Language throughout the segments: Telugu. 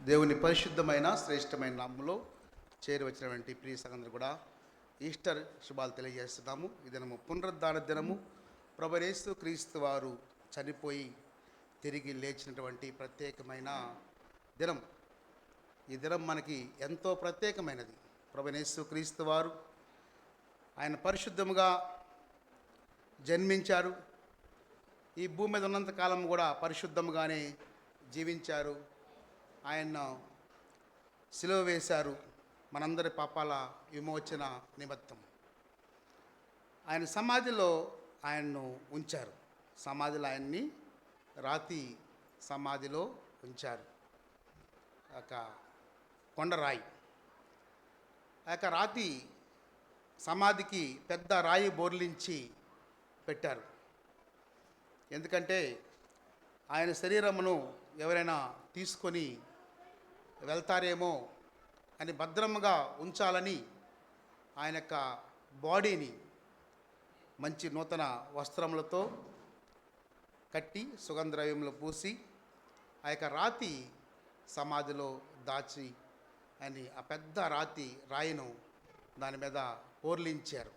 దేవుని పరిశుద్ధమైన శ్రేష్టమైన నామములో చేరి వచ్చినటువంటి ప్రియ సంగతులు కూడా ఈస్టర్ శుభాలు తెలియజేస్తున్నాము. ఈ దినము పునరుద్ధాన దినము. ప్రభువైన యేసు క్రీస్తు వారు చనిపోయి తిరిగి లేచినటువంటి ప్రత్యేకమైన దినం. ఈ దినం మనకి ఎంతో ప్రత్యేకమైనది. ప్రభువైన యేసు క్రీస్తు వారు ఆయన పరిశుద్ధముగా జన్మించారు. ఈ భూమి మీద ఉన్నంత కాలం కూడా పరిశుద్ధముగానే జీవించారు. ఆయన సిలువ వేశారు మనందరి పాపాల విమోచన నిమిత్తం. ఆయన సమాధిలో ఆయన్ను ఉంచారు. సమాధిలో ఆయన్ని రాతి సమాధిలో ఉంచారు. ఒక కొండరాయి, ఆ యొక్క రాతి సమాధికి పెద్ద రాయి బోర్లించి పెట్టారు. ఎందుకంటే ఆయన శరీరమును ఎవరైనా తీసుకొని వెళ్తారేమో అని భద్రంగా ఉంచాలని ఆయన యొక్క బాడీని మంచి నూతన వస్త్రములతో కట్టి సుగంధద్రవ్యములు పూసి ఆ యొక్క రాతి సమాధిలో దాచి అని ఆ పెద్ద రాయిను దాని మీద పోర్లించారు.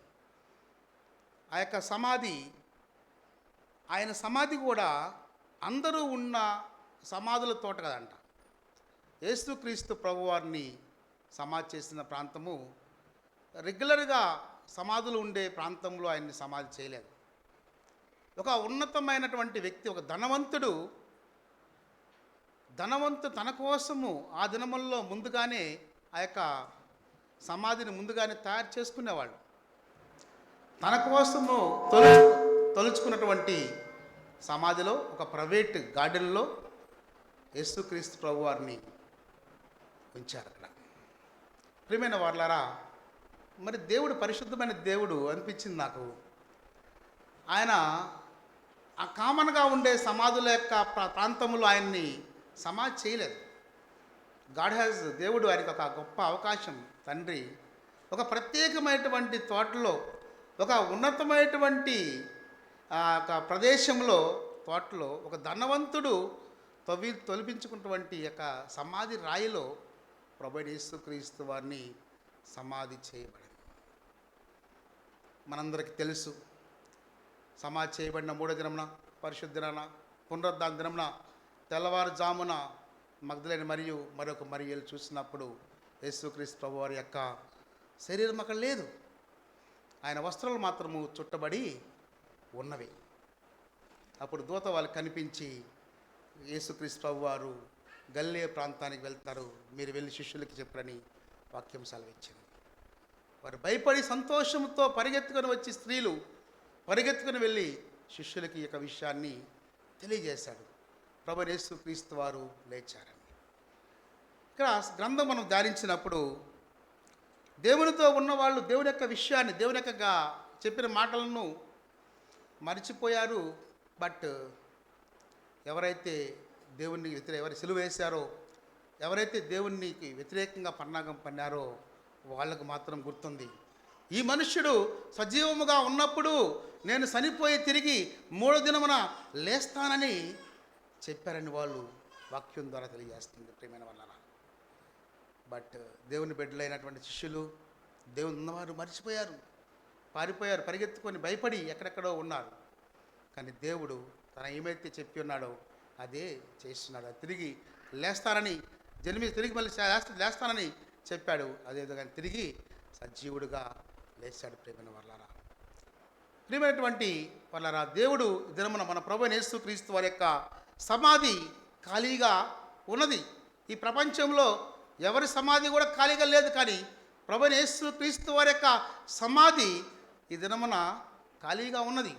ఆ యొక్క సమాధి, ఆయన సమాధి కూడా అందరూ ఉన్న సమాధుల తోట కదంట. యేసుక్రీస్తు ప్రభువారిని సమాధి చేసిన ప్రాంతము రెగ్యులర్గా సమాధులు ఉండే ప్రాంతంలో ఆయన్ని సమాధి చేయలేదు. ఒక ఉన్నతమైనటువంటి వ్యక్తి, ఒక ధనవంతుడు తన కోసము ఆ దినముల్లో ముందుగానే ఆ యొక్క సమాధిని ముందుగానే తయారు చేసుకునేవాళ్ళు. తన కోసము తొలుచుకున్నటువంటి సమాధిలో ఒక ప్రైవేట్ గార్డెన్లో యేసుక్రీస్తు ప్రభు వారిని ఉంచారు అక్కడ. ప్రియమైన వారలారా, మరి దేవుడు పరిశుద్ధమైన దేవుడు అనిపించింది నాకు. ఆయన ఆ కామన్గా ఉండే సమాధుల యొక్క ప్రాంతంలో ఆయన్ని సమాధి చేయలేదు. దేవుడు ఆయనకు ఒక గొప్ప అవకాశం, తండ్రి ఒక ప్రత్యేకమైనటువంటి తోటలో, ఒక ఉన్నతమైనటువంటి ఒక ప్రదేశంలో, తోటలో ఒక ధనవంతుడు తొలిపించుకున్నటువంటి యొక్క సమాధి రాయిలో ప్రభువైన యేసుక్రీస్తు వారిని సమాధి చేయబడింది. మనందరికీ తెలుసు, సమాధి చేయబడిన మూడో దినమున, పరిశుద్ధ దినాన, పునరుద్ధాన దినమున తెల్లవారుజామున మగ్దలేని మరియు మరొక మరియలు చూసినప్పుడు యేసుక్రీస్తు ప్రభు వారి యొక్క శరీరం అక్కడ లేదు. ఆయన వస్త్రాలు మాత్రము చుట్టబడి ఉన్నవి. అప్పుడు దూత వాళ్ళకి కనిపించి, యేసుక్రీస్తు ప్రభు వారు గలిలయ ప్రాంతానికి వెళ్తారు, మీరు వెళ్ళి శిష్యులకి చెప్పరని వాక్యం సెలవిచ్చింది. వారు భయపడి సంతోషంతో పరిగెత్తుకొని వచ్చి, స్త్రీలు పరిగెత్తుకొని వెళ్ళి శిష్యులకి ఈ యొక్క విషయాన్ని తెలియజేశాడు. ప్రభువైన యేసుక్రీస్తు వారు లేచారని. ఇక్కడ గ్రంథం మనం ధ్యానించినప్పుడు దేవునితో ఉన్నవాళ్ళు దేవుని యొక్క విషయాన్ని, దేవుని యొక్క చెప్పిన మాటలను మర్చిపోయారు. బట్ ఎవరైతే దేవునికి ఎవరు సిలువ వేశారో, ఎవరైతే దేవునికి వ్యతిరేకంగా పన్నాగం పన్నారో వాళ్ళకు మాత్రం గుర్తుంది. ఈ మనుష్యుడు సజీవముగా ఉన్నప్పుడు నేను చనిపోయి తిరిగి మూడో దినమున లేస్తానని చెప్పారని వాళ్ళు వాక్యం ద్వారా తెలియజేస్తుంది. ప్రియమైన వాళ్ళ బట్ దేవుని బిడ్డలైనటువంటి శిష్యులు, దేవుని ఉన్నవారు మర్చిపోయారు, పారిపోయారు, పరిగెత్తుకొని భయపడి ఎక్కడెక్కడో ఉన్నారు. కానీ దేవుడు తన ఏమైతే చెప్పి ఉన్నాడో అదే చేస్తున్నాడు. తిరిగి లేస్తానని, తిరిగి మళ్ళీ లేస్తానని చెప్పాడు. అదేవిధంగా తిరిగి సజీవుడుగా లేచాడు. ప్రియమైనటువంటి వాళ్ళారా, దేవుడు దినమున మన ప్రభువైన యేసుక్రీస్తు వారి యొక్క సమాధి ఖాళీగా ఉన్నది. ఈ ప్రపంచంలో ఎవరి సమాధి కూడా ఖాళీగా లేదు. కానీ ప్రభువైన యేసుక్రీస్తు వారి యొక్క సమాధి ఈ దినమున ఖాళీగా ఉన్నది.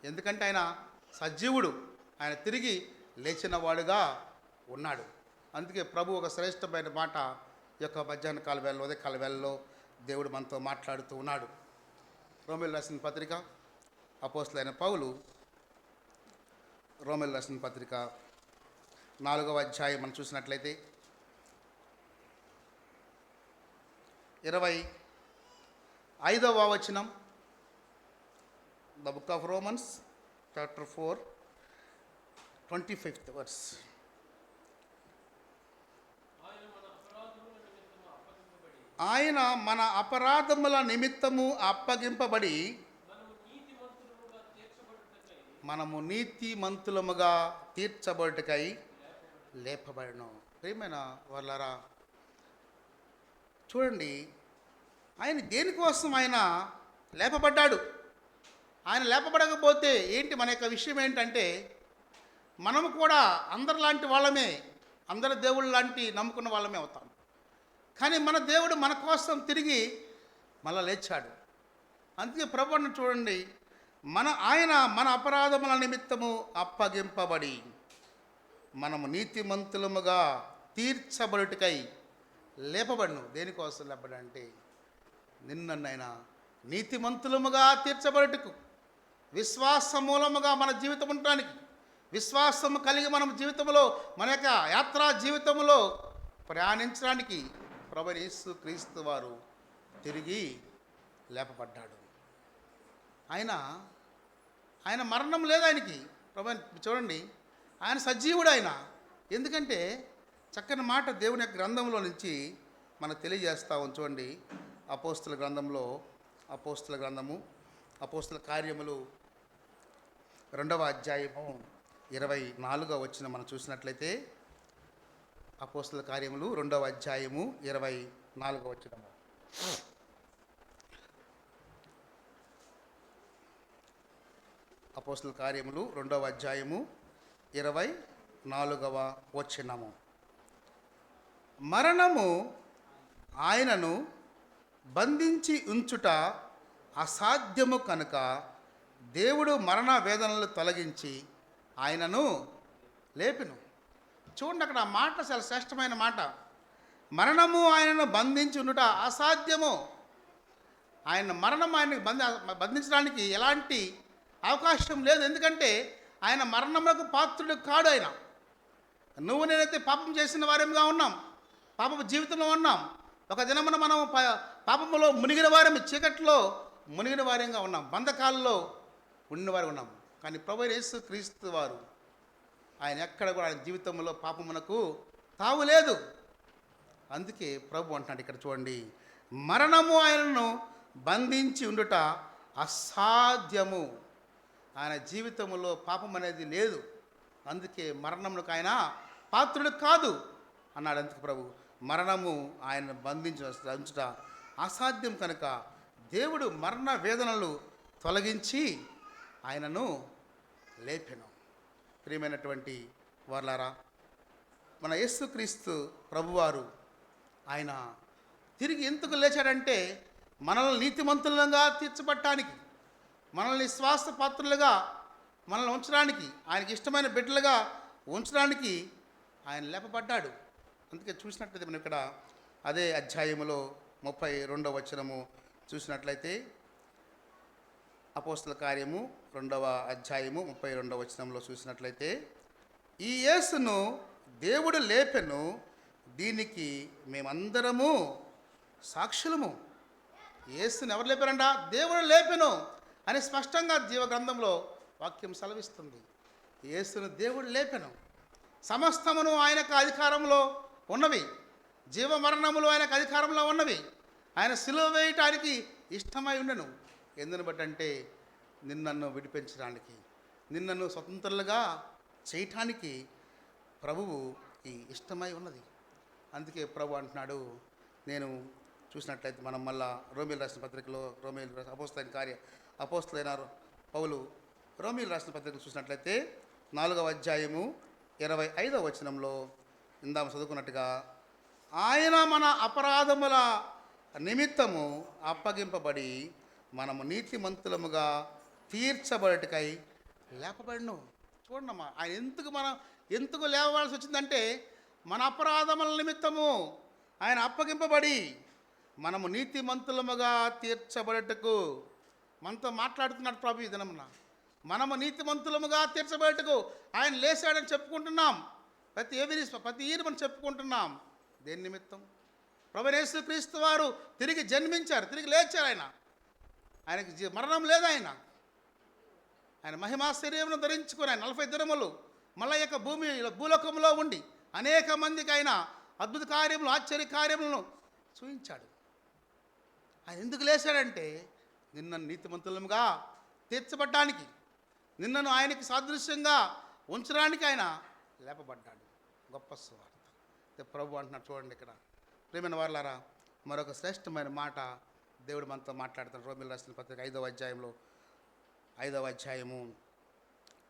ఎందుకంటే ఆయన సజీవుడు, ఆయన తిరిగి లేచిన వాడుగా ఉన్నాడు. అందుకే ప్రభు ఒక శ్రేష్టమైన మాట ఈ యొక్క మధ్యాహ్న కాల వేళలో, ఉదయకాల వేళలో దేవుడు మనతో మాట్లాడుతూ ఉన్నాడు. రోమేలు రాసిన పత్రిక, అపోస్తలుడైన పౌలు రోమేలు రాసిన పత్రిక 4వ అధ్యాయం మనం చూసినట్లయితే 25వ వచనం. The book of Romans chapter 4 25th verse. ఆయన మన అపరాధముల నిమిత్తము అప్పగింపబడి మనము నీతిమంతులముగా తీర్చబడుటకై లేపబడను. ప్రియమైన వాళ్ళారా, చూడండి, ఆయన దేనికోసం ఆయన లేపబడ్డాడు. ఆయన లేపబడకపోతే ఏంటి మన యొక్క విషయం ఏంటంటే, మనము కూడా అందరిలాంటి వాళ్ళమే, అందరి దేవుళ్ళ లాంటి నమ్ముకున్న వాళ్ళమే అవుతాం. కానీ మన దేవుడు మన కోసం తిరిగి మళ్ళా లేచాడు. అందుకే ప్రభువుని చూడండి, ఆయన మన అపరాధముల నిమిత్తము అప్పగింపబడి మనము నీతిమంతులముగా తీర్చబడుటకై లేపబడును. దేనికోసం లేపడంటే, నిన్నైనా నీతిమంతులముగా తీర్చబడుటకు, విశ్వాస మూలముగా మన జీవితం ఉండటానికి, విశ్వాసము కలిగి మనం జీవితంలో మన యొక్క యాత్రా జీవితంలో ప్రయాణించడానికి ప్రభువైన యేసు క్రీస్తు వారు తిరిగి లేపబడ్డాడు. ఆయన మరణం లేదు ఆయనకి. చూడండి, ఆయన సజీవుడు. ఆయన ఎందుకంటే చక్కని మాట దేవుని యొక్క గ్రంథంలో నుంచి మనకు తెలియజేస్తా చూడండి. అపోస్తుల గ్రంథము అపోస్తుల కార్యములు 2వ అధ్యాయము 24వ వచనం మనం చూసినట్లయితే, అపోస్తుల కార్యములు 2వ అధ్యాయము 24వ వచనము. అపోస్తుల కార్యములు 2వ అధ్యాయము 24వ వచనము. మరణము ఆయనను బంధించి ఉంచుట అసాధ్యము కనుక దేవుడు మరణ వేదనలు తొలగించి ఆయనను లేపెను. చూడండి, అక్కడ ఆ మాట చాలా శ్రేష్టమైన మాట. మరణము ఆయనను బంధించి ఉండుట అసాధ్యము. మరణం ఆయనకు బంధించడానికి ఎలాంటి అవకాశం లేదు. ఎందుకంటే ఆయన మరణములకు పాత్రుడు కాడు. నువ్వు నేనైతే పాపం చేసిన వారేముగా ఉన్నాం, పాపపు జీవితంలో ఉన్నాం. ఒక దినమున మనం పాపములో మునిగిన వారం, చీకట్లో మునిగిన వారంగా ఉన్నాం, బంధకాలలో ఉన్నవారు ఉన్నాం. కానీ ప్రభువైన యేసు క్రీస్తు వారు ఆయన ఎక్కడ కూడా ఆయన జీవితంలో పాపమునకు తావు లేదు. అందుకే ప్రభు అంటున్నాడు ఇక్కడ చూడండి, మరణము ఆయనను బంధించి ఉండుట అసాధ్యము. ఆయన జీవితంలో పాపం అనేది లేదు. అందుకే మరణములకు ఆయన పాత్రుడు కాదు అన్నాడు. అందుకే ప్రభు మరణము ఆయన బంధించుట అసాధ్యం కనుక దేవుడు మరణ వేదనలు తొలగించి ఆయనను లేపెను. ప్రియమైనటువంటి వారలారా, మన యేసుక్రీస్తు ప్రభువారు ఆయన తిరిగి ఎందుకు లేచాడంటే, మనల్ని నీతిమంతులుగా తీర్చబట్టడానికి, మనల్ని శ్వాస పాత్రులుగా మనల్ని ఉంచడానికి, ఆయనకి ఇష్టమైన బిడ్డలుగా ఉంచడానికి ఆయన లేపబడ్డాడు. అందుకే చూసినట్లయితే మనం ఇక్కడ అదే అధ్యాయములో 32వ వచనము చూసినట్లయితే, అపోస్తల కార్యము 2వ అధ్యాయము 32వ వచనంలో చూసినట్లయితే, ఈ యేసును దేవుడు లేపెను, దీనికి మేమందరము సాక్షులము. యేసుని ఎవరు లేపారంట? దేవుడు లేపెను అని స్పష్టంగా జీవ గ్రంథంలో వాక్యం సెలవిస్తుంది. యేసును దేవుడు లేపెను. సమస్తమును ఆయనకు అధికారంలో ఉన్నవి, జీవ మరణములు ఆయనకు అధికారంలో ఉన్నవి. ఆయన సిలువ వేయటానికి ఇష్టమై ఉండను. ఎందుని బట్టి అంటే, నిన్నను విడిపించడానికి, నిన్నను స్వతంత్రులుగా చేయటానికి ప్రభువు ఈ ఇష్టమై ఉన్నది. అందుకే ప్రభు అంటున్నాడు, నేను చూసినట్లయితే మనం మళ్ళా రోమీలు రాసిన పత్రికలో, అపోస్తలైన పౌలు రోమీలు రాసిన పత్రికలు చూసినట్లయితే 4వ అధ్యాయము 25వ వచనంలో ఇందాము చదువుకున్నట్టుగా, ఆయన మన అపరాధముల నిమిత్తము అప్పగింపబడి మనము నీతిమంతులముగా తీర్చబడుటకై లేపబడిను. చూడమ్మా, ఆయన ఎందుకు లేవవలసి వచ్చిందంటే, మన అపరాధముల నిమిత్తము ఆయన అప్పగింపబడి మనము నీతిమంతులముగా తీర్చబడుటకు. మనతో మాట్లాడుతున్నాడు ప్రభు ఈ దినమున. మనము నీతిమంతులముగా తీర్చబడుటకు ఆయన లేచాడని చెప్పుకుంటున్నాం. ప్రతి ఇయర్ మనం చెప్పుకుంటున్నాం. దేని నిమిత్తం? ప్రభువైన యేసుక్రీస్తు వారు తిరిగి జన్మించారు, తిరిగి లేచారు. ఆయనకి మరణం లేదు. ఆయన మహిమా శరీరమును ధరించుకుని ఆయన 40 దినములు మళ్ళీ యొక్క భూలోకంలో ఉండి అనేక మందికి ఆయన అద్భుత కార్యములు, ఆశ్చర్య కార్యములను చూపించాడు. ఆయన ఎందుకు లేచాడంటే నిన్న నీతిమంతులముగా తీర్చబడ్డానికి, నిన్నను ఆయనకి సాదృశ్యంగా ఉంచడానికి ఆయన లేపబడ్డాడు. గొప్ప సువార్త. ప్రభు అంటున్నాడు చూడండి ఇక్కడ. ప్రియమైన వారలారా, మరొక శ్రేష్టమైన మాట దేవుడు మనతో మాట్లాడుతాడు. రోమీయులకు రాసిన పత్రిక 5వ అధ్యాయంలో 5వ అధ్యాయము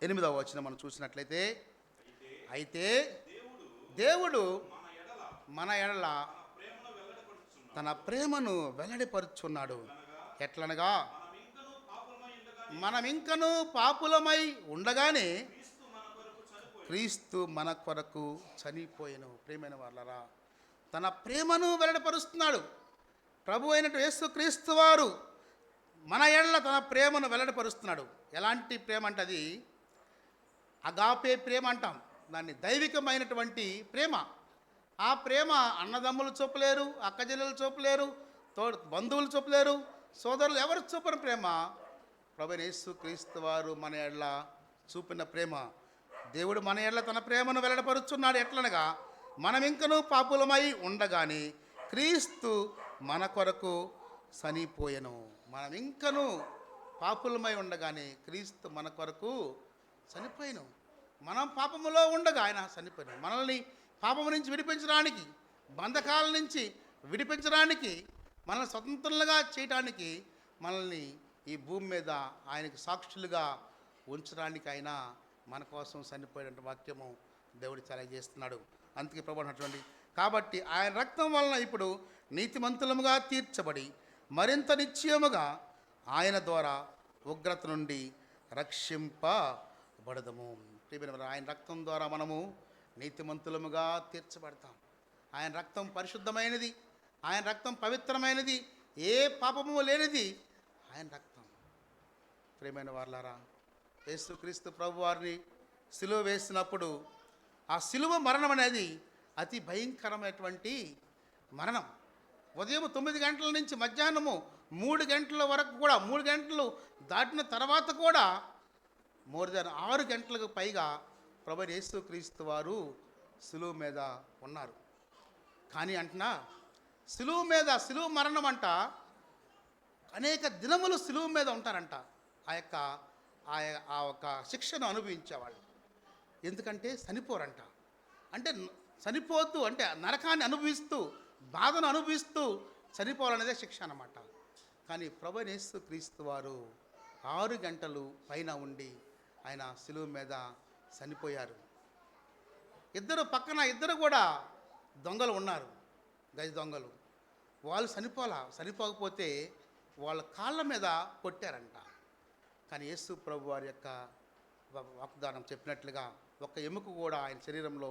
8వ వచనం మనం చూసినట్లయితే, అయితే దేవుడు మన ఎడల తన ప్రేమను వెల్లడిపరుచున్నాడు. ఎట్లనగా మనమింకను పాపులమై ఉండగానే క్రీస్తు మన కొరకు చనిపోయెను. ప్రియమైన వారలారా, తన ప్రేమను వెల్లడిపరుస్తున్నాడు. ప్రభు అయినట్టు యేసుక్రీస్తు వారు మన ఎడల తన ప్రేమను వెల్లడిపరుస్తున్నాడు. ఎలాంటి ప్రేమ అంటే అది అగాపే ప్రేమ అంటాం దాన్ని. దైవికమైనటువంటి ప్రేమ. ఆ ప్రేమ అన్నదమ్ములు చూపలేరు, అక్కజెల్లెలు చూపలేరు, బంధువులు చూపలేరు, సోదరులు ఎవరు చూపని ప్రేమ ప్రభు యేసుక్రీస్తు వారు మన ఎడల చూపిన ప్రేమ. దేవుడు మన ఎడల తన ప్రేమను వెల్లడిపరుచున్నాడు. ఎట్లనగా మనమింకను పాపులమై ఉండగానే క్రీస్తు మన కొరకు చనిపోయెను. మనమింకను పాపులమై ఉండగానే క్రీస్తు మన కొరకు చనిపోయెను. మనం పాపములో ఉండగా ఆయన చనిపోయాను. మనల్ని పాపము నుంచి విడిపించడానికి, బంధకాల నుంచి విడిపించడానికి, మనల్ని స్వతంత్రులుగా చేయడానికి, మనల్ని ఈ భూమి మీద ఆయనకి సాక్షులుగా ఉంచడానికి ఆయన మన కోసం చనిపోయిన వాక్యము దేవుడు తెలియజేస్తున్నాడు. అందుకే ప్రభు అన్నటువంటి, కాబట్టి ఆయన రక్తం వలన ఇప్పుడు నీతిమంతులముగా తీర్చబడి మరింత నిశ్చయముగా ఆయన ద్వారా ఉగ్రత నుండి రక్షింపబడదము. ఆయన రక్తం ద్వారా మనము నీతిమంతులముగా తీర్చబడతాం. ఆయన రక్తం పరిశుద్ధమైనది, ఆయన రక్తం పవిత్రమైనది, ఏ పాపము లేనిది ఆయన రక్తం. ప్రియమైన వారలారా, యేసుక్రీస్తు ప్రభు వారిని సిలువ వేసినప్పుడు ఆ సిలువ మరణం అనేది అతి భయంకరమైనటువంటి మరణం. ఉదయం 9 గంటల నుంచి మధ్యాహ్నము 3 గంటల వరకు కూడా, 3 గంటలు దాటిన తర్వాత కూడా మోర్ దెన్ 6 గంటలకు పైగా ప్రభు యేసుక్రీస్తు వారు సిలువ మీద ఉన్నారు. కానీ అంటున్నా సిలువ మరణం అంట అనేక దినములు సిలువ మీద ఉంటారంట. ఆ యొక్క శిక్షను అనుభవించేవాళ్ళు. ఎందుకంటే చనిపోరంట. అంటే చనిపోతూ, అంటే నరకాన్ని అనుభవిస్తూ, బాధను అనుభవిస్తూ చనిపోవాలనేదే శిక్ష అన్నమాట. కానీ ప్రభు యేసుక్రీస్తు వారు 6 గంటలు పైన ఉండి ఆయన సిలువ మీద చనిపోయారు. ఇద్దరు కూడా దొంగలు ఉన్నారు, గజ దొంగలు. వాళ్ళు చనిపోకపోతే వాళ్ళ కాళ్ళ మీద కొట్టారంట. కానీ యేసు ప్రభు వారి యొక్క వాగ్దానం చెప్పినట్లుగా ఒక్క ఎముక కూడా ఆయన శరీరంలో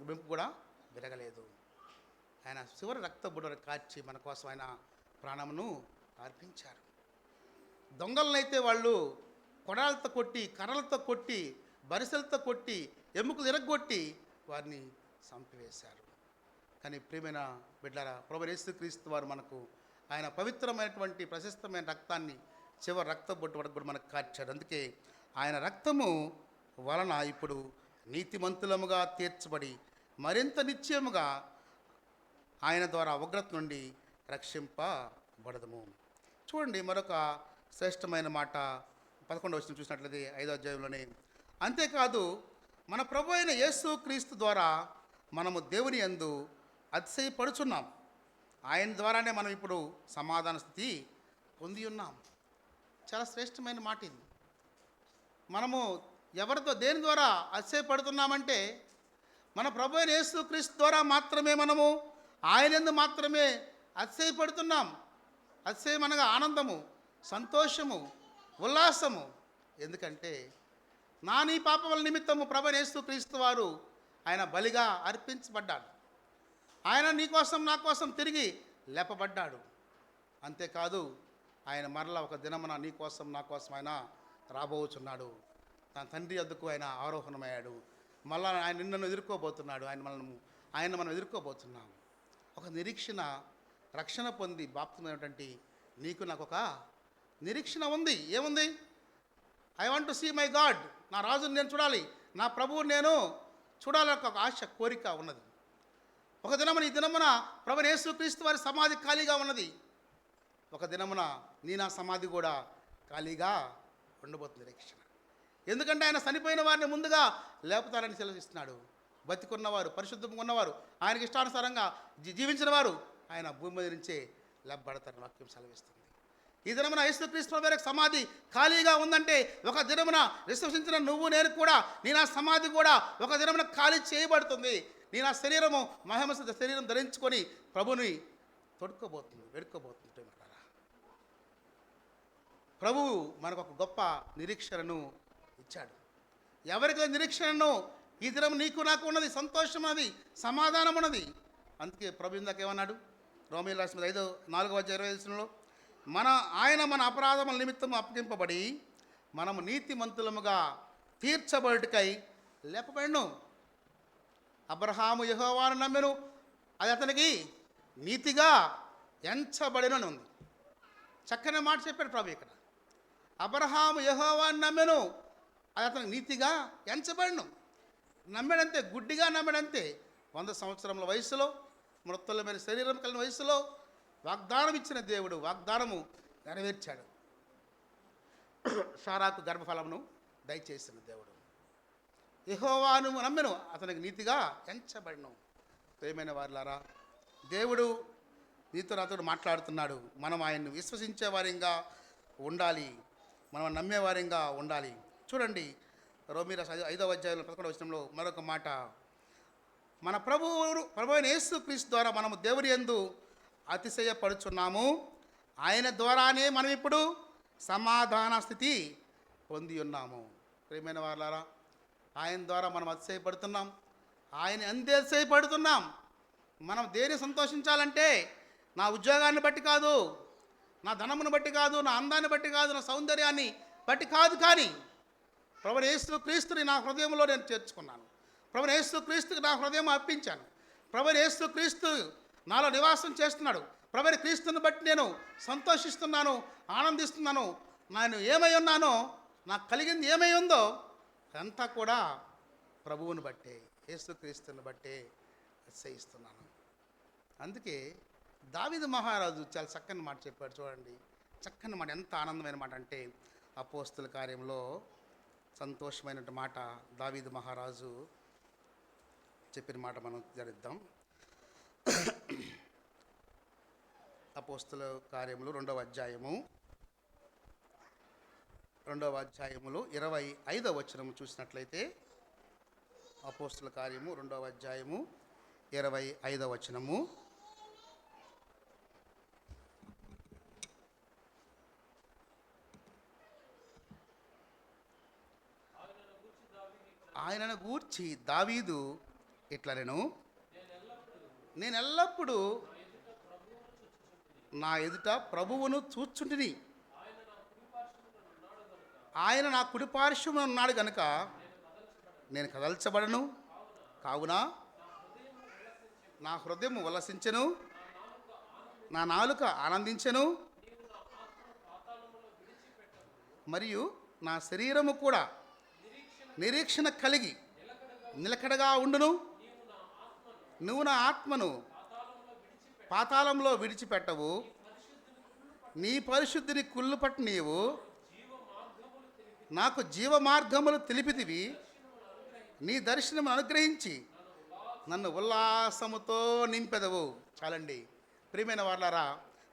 ఎముక కూడా విరగలేదు. ఆయన చివరి రక్త బుడను కార్చి మన కోసం ఆయన ప్రాణమును అర్పించారు. దొంగలనైతే వాళ్ళు కొడాలతో కొట్టి, కర్రలతో కొట్టి, బరిసెలతో కొట్టి, ఎముకలు ఇరగొట్టి వారిని చంపివేశారు. కానీ ప్రియమైన బిడ్డలారా, ప్రభు యేసుక్రీస్తు వారు మనకు ఆయన పవిత్రమైనటువంటి ప్రశస్తమైన రక్తాన్ని చివరి రక్త బొట్టు వరకు కూడా మనకు కార్చాడు. అందుకే ఆయన రక్తము వలన ఇప్పుడు నీతిమంతులముగా తీర్చబడి మరింత నిశ్చయముగా ఆయన ద్వారా ఉగ్రత నుండి రక్షింపబడదము. చూడండి మరొక శ్రేష్టమైన మాట 11వ వచనం చూసినట్లయితే 5వ అధ్యాయంలోనే, అంతేకాదు మన ప్రభు అయిన యేసుక్రీస్తు ద్వారా మనము దేవుని యందు అతిశయపడుచున్నాం. ఆయన ద్వారానే మనం ఇప్పుడు సమాధాన స్థితి పొంది ఉన్నాం. చాలా శ్రేష్టమైన మాట ఇది. మనము దేని ద్వారా అతిశయపడుతున్నామంటే మన ప్రభు అయిన యేసుక్రీస్తు ద్వారా మాత్రమే మనము ఆయన యందు మాత్రమే అతిశయపడుతున్నాం. అతిశయం అనగా ఆనందము, సంతోషము, ఉల్లాసము. ఎందుకంటే నీ పాపముల నిమిత్తము ప్రభు అయిన యేసుక్రీస్తు వారు ఆయన బలిగా అర్పించబడ్డాడు. ఆయన నీ కోసం నా కోసం తిరిగి లేపబడ్డాడు. అంతేకాదు ఆయన మరలా ఒక దినమున నీ కోసం నా కోసం ఆయన రాబోచున్నాడు. తన తండ్రి వద్దకు ఆయన ఆరోహణమయ్యాడు. మళ్ళా ఆయన నిన్ను ఎదుర్కోబోతున్నాడు. ఆయన మనం ఎదుర్కోబోతున్నాం. ఒక నిరీక్షణ, రక్షణ పొంది బాప్తిమైనటువంటి నీకు నాకు ఒక నిరీక్షణ ఉంది. ఏముంది? I want to see my God. నా రాజుని నేను చూడాలి, నా ప్రభువుని నేను చూడాలని ఒక ఆశ, కోరిక ఉన్నది. ఒక దినమున ఈ దినమున ప్రభు యేసుక్రీస్తు వారి సమాధి ఖాళీగా ఉన్నది. ఒక దినమున నీ నా సమాధి కూడా ఖాళీగా ఉండబోతుంది నిరీక్షణ. ఎందుకంటే ఆయన చనిపోయిన వారిని ముందుగా లేపుతారని సెలవిస్తున్నాడు. బతికున్నవారు, పరిశుద్ధంగా ఉన్నవారు, ఆయనకి ఇష్టానుసారంగా జీవించిన వారు ఆయన భూమి మీద నుంచే లేపబడతారని వాక్యం సెలవిస్తుంది. ఈ దినమున యేసుక్రీస్తు వారి సమాధి ఖాళీగా ఉందంటే ఒక దినమున విశ్వసించిన నువ్వు నేను కూడా నీ నా సమాధి కూడా ఒక దినమున ఖాళీ చేయబడుతుంది. నీ నా శరీరము మహిమ శరీరం ధరించుకొని ప్రభుని తొడుక్కోబోతుంది, వేడుకోబోతుంది. ప్రభువు మనకు ఒక గొప్ప నిరీక్షణను ఇచ్చాడు. ఎవరికి నిరీక్షణను ఈ దినం నీకు నాకు ఉన్నది, సంతోషం ఉన్నది, సమాధానం ఉన్నది. అందుకే ప్రభు ఇందాక ఏమన్నాడు? రోమీయుల రాసిన 5:4-20 ఆయన మన అపరాధముల నిమిత్తం అప్పగింపబడి మనము నీతిమంతులముగా తీర్చబడుటకై లేపబడెను. అబ్రహాము యెహోవాను నమ్మెను, అది అతనికి నీతిగా ఎంచబడెను అని ఉంది. చక్కని మాట చెప్పాడు ప్రభు ఇక్కడ. అబ్రహాము యెహోవాను నమ్మెను, అది అతనికి నీతిగా ఎంచబడెను. నమ్మాడంతే, గుడ్డిగా నమ్మాడంతే. 100 సంవత్సరముల వయసులో, మృతులమైన శరీరం కలిగిన వయసులో వాగ్దానం ఇచ్చిన దేవుడు వాగ్దానము నెరవేర్చాడు. సారాకు గర్భఫలమును దయచేసిన దేవుడు. యెహోవాను నమ్మెను, అతనికి నీతిగా ఎంచబడెను. ప్రియమైన వారులారా, దేవుడు నీతో నాతో మాట్లాడుతున్నాడు. మనం ఆయన్ని విశ్వసించే వారిగా ఉండాలి, మనం నమ్మేవారిగా ఉండాలి. చూడండి, రోమీయుల 5:11 మరొక మాట. మన ప్రభు అయిన యేసుక్రీస్తు ద్వారా మనము దేవుని యందు అతిశయపడుచున్నాము. ఆయన ద్వారానే మనం ఇప్పుడు సమాధాన స్థితి పొంది ఉన్నాము. ప్రియమైన వారులారా, ఆయన ద్వారా మనం అతిశయపడుతున్నాం, ఆయన అతిశయపడుతున్నాం. మనం దేని సంతోషించాలంటే నా ఉద్యోగాన్ని బట్టి కాదు, నా ధనమును బట్టి కాదు, నా అందాన్ని బట్టి కాదు, నా సౌందర్యాన్ని బట్టి కాదు. కానీ ప్రభువైన యేసుక్రీస్తుని నా హృదయంలో నేను చేర్చుకున్నాను. ప్రభువైన యేసుక్రీస్తుకి నా హృదయం అర్పించాను. ప్రభువైన యేసుక్రీస్తు నాలో నివాసం చేస్తున్నాడు. ప్రభువైన క్రీస్తుని బట్టి నేను సంతోషిస్తున్నాను, ఆనందిస్తున్నాను. నేను ఏమై ఉన్నానో, నాకు కలిగింది ఏమై ఉందో అంతా కూడా ప్రభువుని బట్టే, యేసుక్రీస్తుని బట్టే అతిశయిస్తున్నాను. అందుకే దావీదు మహారాజు చాలా చక్కని మాట చెప్పాడు. చూడండి, చక్కని మాట, ఎంత ఆనందమైన మాట అంటే అపోస్తుల కార్యంలో సంతోషమైన మాట దావీదు మహారాజు చెప్పిన మాట మనం ధ్యానిద్దాం. అపోస్తుల కార్యములు 2వ అధ్యాయము 25వ చూసినట్లయితే, అపోస్తుల కార్యము 2వ అధ్యాయము 25వ. ఆయనను గూర్చి దావీదు ఇట్లా, నేను ఎల్లప్పుడూ నా ఎదుట ప్రభువును చూచుంటిని. ఆయన నా కుడిపార్శ్వమున ఉన్నాడు గనుక నేను కదల్చబడను. కావున నా హృదయం ఉల్లసించెను, నా నాలుక ఆనందించెను, మరియు నా శరీరము కూడా నిరీక్షణ కలిగి నిలకడగా ఉండును. నువ్వు నా ఆత్మను పాతాళంలో విడిచిపెట్టవు, నీ పరిశుద్ధిని కుళ్ళుపట్టు నీవు నాకు జీవ మార్గములు తెలిపితివి. నీ దర్శనము అనుగ్రహించి నన్ను ఉల్లాసముతో నింపెదవు. చాలండి ప్రియమైన వారులారా,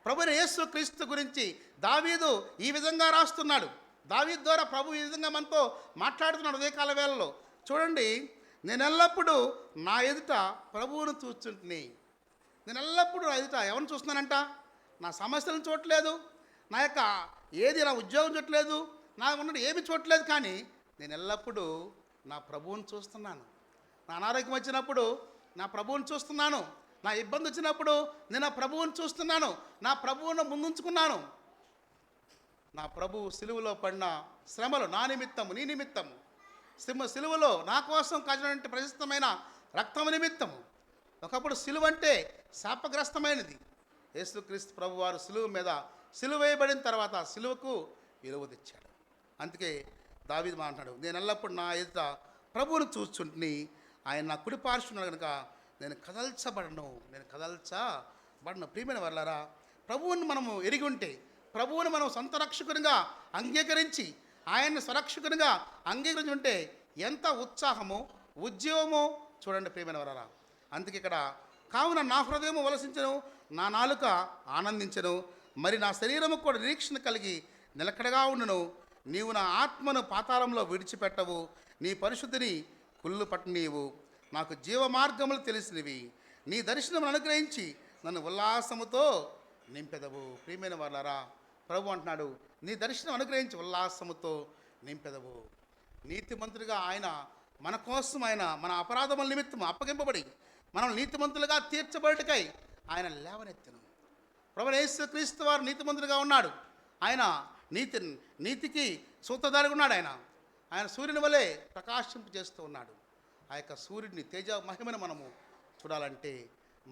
ప్రభువైన యేసుక్రీస్తు గురించి దావీదు ఈ విధంగా రాస్తున్నాడు. దావీదు ద్వారా ప్రభు ఈ విధంగా మనతో మాట్లాడుతున్నాడు ఉదయకాల వేళలో. చూడండి, నేను ఎల్లప్పుడూ నా ఎదుట ప్రభువును చూస్తుంటుని. నేను ఎల్లప్పుడూ నా ఎదుట ఎవరిని చూస్తున్నానంట? నా సమస్యలను చూడట్లేదు, నా యొక్క నా ఉద్యోగం చూడట్లేదు, నాకు ఉన్నది ఏమి చూడట్లేదు. కానీ నేను ఎల్లప్పుడూ నా ప్రభువుని చూస్తున్నాను. నా అనారోగ్యం వచ్చినప్పుడు నా ప్రభువుని చూస్తున్నాను, నా ఇబ్బంది వచ్చినప్పుడు నేను నా ప్రభువుని చూస్తున్నాను, నా ప్రభువును ముందుంచుకున్నాను. నా ప్రభువు సిలువలో పడిన శ్రమలు నా నిమిత్తము, నీ నిమిత్తము, సిలువలో నా కోసం కాచినటువంటి ప్రశస్తమైన రక్తము నిమిత్తము. ఒకప్పుడు సిలువ అంటే శాపగ్రస్తమైనది. యేసుక్రీస్తు ప్రభు వారు సిలువ మీద సిలువ వేయబడిన తర్వాత సిలువకు విలువ తెచ్చాడు. అందుకే దావీదు అంటాడు, నేను ఎల్లప్పుడు నా ఎదుట ప్రభువును చూస్తుంటుని, ఆయన నా కుడిపార్శ్వమున కనుక నేను కదల్చబడను. ప్రియమైన వారులారా, ప్రభువుని మనము ఎరిగి ఉంటే, ప్రభువుని మనం సొంత రక్షకునిగా అంగీకరించి, ఆయన్ని స్వరక్షకునిగా అంగీకరించి ఉంటే ఎంత ఉత్సాహమో ఉద్యమమో చూడండి ప్రియమైన వారా. అందుకే ఇక్కడ కావున నా హృదయము ఉలసించను, నా నాలుక ఆనందించను, మరి నా శరీరము కూడా నిరీక్షణ కలిగి నిలకడగా ఉండును. నీవు నా ఆత్మను పాతాళంలో విడిచిపెట్టవు, నీ పరిశుద్ధిని కుళ్ళు పట్టనీవు. నాకు జీవ మార్గములు తెలిసినవి, నీ దర్శనమును అనుగ్రహించి నన్ను ఉల్లాసముతో నింపెదవు. ప్రియమైన వాళ్ళారా, ప్రభు అంటున్నాడు, నీ దర్శనం అనుగ్రహించి ఉల్లాసముతో నింపెదవు. నీతిమంతుడిగా ఆయన మన కోసం, ఆయన మన అపరాధముల నిమిత్తం అప్పగింపబడి మనం నీతిమంతులుగా తీర్చబడుటకై ఆయన లేవనెత్తెను. ప్రభువైన యేసుక్రీస్తు వారు నీతిమంతుడిగా ఉన్నాడు. ఆయన నీతికి సూత్రధారిగా ఉన్నాడు. ఆయన సూర్యుని వలె ప్రకాశింపు చేస్తూ ఉన్నాడు. ఆ యొక్క సూర్యుడిని తేజ మహిమను మనము చూడాలంటే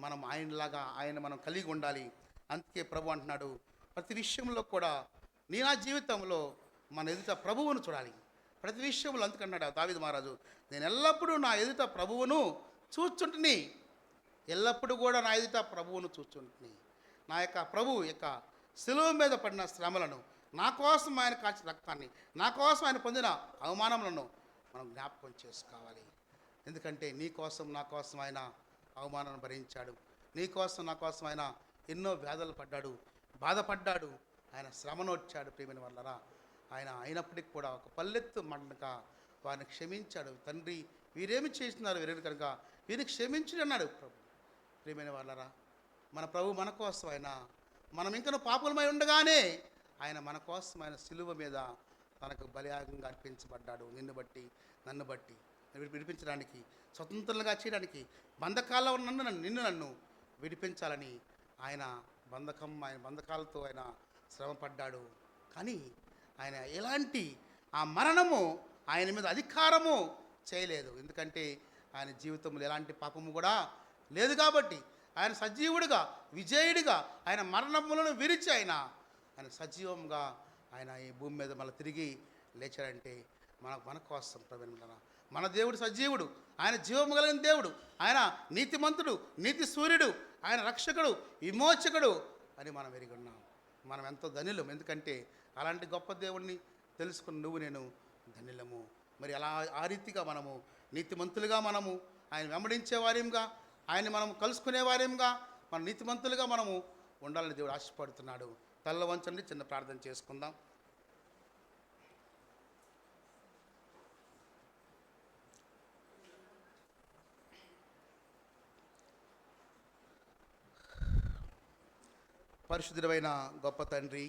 మనం ఆయనలాగా ఆయన మనం కలిగి ఉండాలి. అందుకే ప్రభు అంటున్నాడు, ప్రతి విషయంలో కూడా నా జీవితంలో మన ఎదుట ప్రభువును చూడాలి. ప్రతి విషయంలో అందుకన్నాడు దావీదు మహారాజు, నేను ఎల్లప్పుడూ నా ఎదుట ప్రభువును చూచుంటుని, ఎల్లప్పుడూ కూడా నా ఎదుట ప్రభువును చూచుంటుని. నా యొక్క ప్రభువు యొక్క శిలువ మీద పడిన శ్రమలను, నా కోసం ఆయన కాచిన రక్తాన్ని, నా కోసం ఆయన పొందిన అవమానములను మనం జ్ఞాపకం చేసుకోవాలి. ఎందుకంటే నీ కోసం నా కోసం ఆయన అవమానాన్ని భరించాడు. నీ కోసం నా కోసం ఆయన ఎన్నో వ్యాధులు పడ్డాడు, బాధపడ్డాడు, ఆయన శ్రమను వచ్చాడు. ప్రియమైన వాళ్ళరా, ఆయన అయినప్పటికీ కూడా ఒక పల్లెత్తు మండక వారిని క్షమించాడు. తండ్రి వీరేమి చేస్తున్నారు వీరేమి కనుక వీరిని క్షమించుడు అన్నాడు ప్రభు. ప్రియమైన వాళ్ళరా, మన ప్రభు మన కోసం ఆయన, మనం ఇంకా పాపులమై ఉండగానే ఆయన మన కోసం ఆయన సిలువ మీద తనకు బలియాగంగా అర్పించబడ్డాడు. నిన్ను బట్టి నన్ను బట్టి విడిపించడానికి, స్వతంత్రులుగా చేయడానికి, బంధకాల్లో ఉన్న నన్ను విడిపించాలని ఆయన బంధకాలతో ఆయన శ్రమపడ్డాడు. కానీ ఆయన ఎలాంటి ఆ మరణము ఆయన మీద అధికారము చేయలేదు. ఎందుకంటే ఆయన జీవితంలో ఎలాంటి పాపము కూడా లేదు కాబట్టి ఆయన సజీవుడిగా విజయుడిగా ఆయన మరణములను విరిచి ఆయన సజీవంగా ఆయన ఈ భూమి మీద మళ్ళీ తిరిగి లేచాడంటే మన కోసం ప్రవీణ. మన దేవుడు సజీవుడు, ఆయన జీవము కలిగిన దేవుడు, ఆయన నీతిమంతుడు, నీతి సూర్యుడు, ఆయన రక్షకుడు, విమోచకుడు అని మనం ఎరిగి ఉన్నాం. మనం ఎంతో ధన్యులం. ఎందుకంటే అలాంటి గొప్ప దేవుడిని తెలుసుకున్న నువ్వు నేను ధన్యులము. మరి అలా ఆ రీతిగా మనము నీతిమంతులుగా మనము ఆయన వెంబడించే వార్యంగా, ఆయన మనం కలుసుకునే వార్యంగా, మన నీతిమంతులుగా మనము ఉండాలని దేవుడు ఆశపడుతున్నాడు. తల్ల వంచండి, చిన్న ప్రార్థన చేసుకుందాం. పరిశుద్ధుడైన గొప్ప తండ్రి,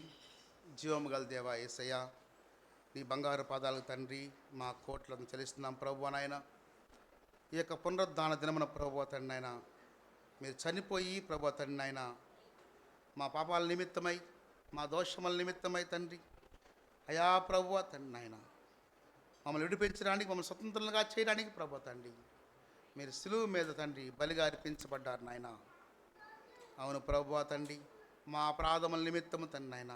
జీవము గల దేవ యేసయ్య, నీ బంగారు పాదాలకు తండ్రి మా కోట్లను చెల్లిస్తున్నాం ప్రభువా. నాయన ఈ యొక్క పునరుద్ధాన దినమున ప్రభువా తండ్రి నాయన, మీరు చనిపోయి ప్రభువా తండ్రి నాయన మా పాపాల నిమిత్తమై, మా దోషముల నిమిత్తమై తండ్రి అయా ప్రభువా తండ్రి నాయన మమ్మల్ని విడిపించడానికి, మమ్మల్ని స్వతంత్రంగా చేయడానికి ప్రభువా తండ్రి మీరు సిలువ మీద తండ్రి బలిగా అర్పించబడ్డారు నాయన. అవును ప్రభువా తండ్రి, మా అపరాధముల నిమిత్తము తండ్రి నాయన